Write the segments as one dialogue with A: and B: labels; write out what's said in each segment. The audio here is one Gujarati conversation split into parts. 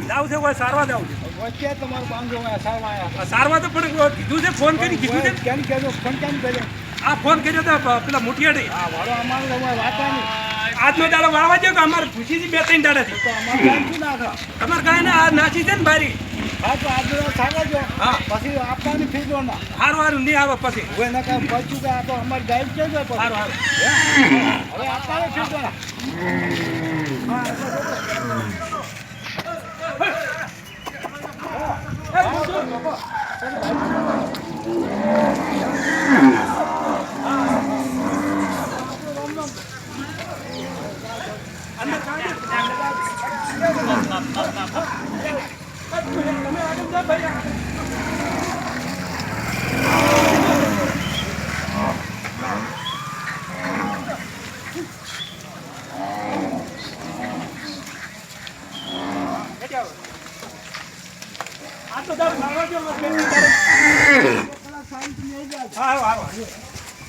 A: જાવ છે કોઈ સારવા જાવ છે
B: વચ્ચે તમારું બાંધો હોય સારવા
A: સારવા તો પણ કીધું છે ફોન કરી કીધું છે
B: કેમ કહેજો ફોન કેમ કર્યો
A: આ ફોન કર્યો તો પેલા મોટિયાડી
B: હા વાળો અમારું તમારે વાંચવાની
A: આજનો દાડો વાળવા જો કે અમારે ખુશીથી 2-3 દાડાથી
B: તો અમારે જાણતું નાખો
A: તમારે ગાય ને આ નાસી છે ને બારી
B: હા તો આજનો સાગજો
A: હા
B: પછી આપવાની ફી દો ના
A: હારું હારું નહીં આવે પછી
B: હવે ના કાંઈ પહોંચ્યું કે આ તો અમારી ગાય છે ને પછી
A: હારું હારું
B: હવે આપવાની ફી દો ના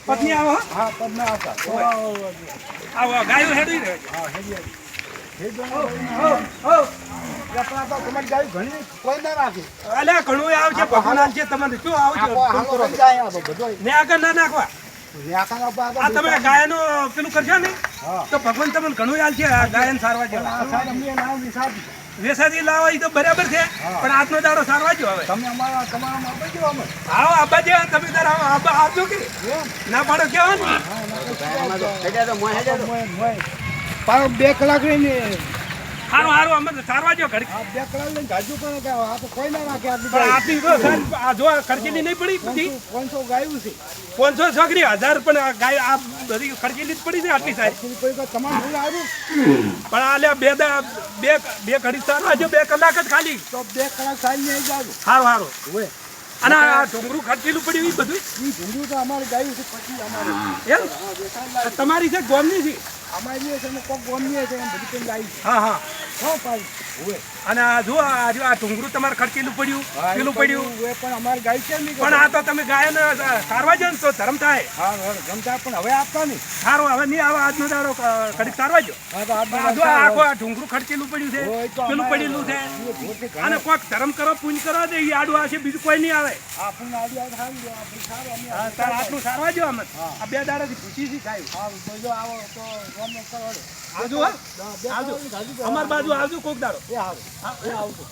A: પત્ની આવો
B: હા પદ ના આવતા
A: આવો ગાયો હેડી રહે
B: હા હેડી તમારી ગાય ઘણી કોઈ ના રાખી
A: અલ્યા ઘણું આવશે ભગવાન આવશે તમારે શું આવશે ને આગળ ના નાખવા આ તમે ગાયનું પેલું કરશો ને તો ભગવાન તમને ઘણું આવશે આ ગાયન સારવા જેવા વેસાથી લાવવા એ તો બરાબર છે પણ આજનો દાડો સારવા જો હવે
B: તમે અમારા તમારા આપજો અમે
A: આવો આબા જે તમે તાર આવજો કે ના પાડો કેવો ને
B: પાછો 2 કલાક રહીને
A: હારું હારું અમે સારવા જો ઘડી
B: 2 કલાક લઈને ગાજુ પણ કે આ તો કોઈ ના રાખે
A: પણ આપી તો આ જો ખર્ચેલી નહીં પડી બધી
B: 500 ગાયું છે
A: 500 છોકરી 1000 પણ ગાય આ બધી ખર્ચેલી જ પડી છે આટલી સારી
B: તમારું ફૂલ આવ્યું
A: પણ આ લે બે ઘડી સારવા જો 2 કલાક જ ખાલી
B: તો 2 કલાક સારી નહીં જાવ
A: હારું હારું
B: હોય
A: અને આ ડુંગરું ખર્ચેલું પડ્યું એ બધું
B: ઈ ઢૂંઢું તો અમારે ગાયું છે પછી અમારે
A: એમ તમારી છે ગોમની છે
B: અમારી છે ને કોક ગોમની છે એમ બધી પણ ગાયું છે
A: હા હા
B: હા પાઈ હોય
A: અને આ જો આ ડુંગરું તમારે ખર્ચેલું પડ્યું પેલું પડ્યું
B: હોય પણ અમારી ગાય છે નહીં
A: પણ આ તો તમે ગાયને સારવા જો ને તો ધર્મ થાય
B: હા ગમતા પણ હવે આપતા નહીં
A: સારું હવે નહીં આવે આજનો દાડો ઘડીક સારવા જો
B: હા તો
A: આ જો આખો આ ડુંગરું ખર્ચેલું પડ્યું છે પેલું પડેલું છે અને કોઈક ધર્મ કરો પુણ્ય કરો તો એ આડું આવશે બીજું કોઈ નહીં આવે
B: આપણને આડી સારું
A: હા તાર આટલું સારવા જો અમે આ 2 દાડાથી ખુશીથી ખાયું
B: હા તો જો આવો તો રોમ કરો
A: આવજો આવજો અમાર બાજુ આવજો કોક દાડો
B: એ આવજો આવજો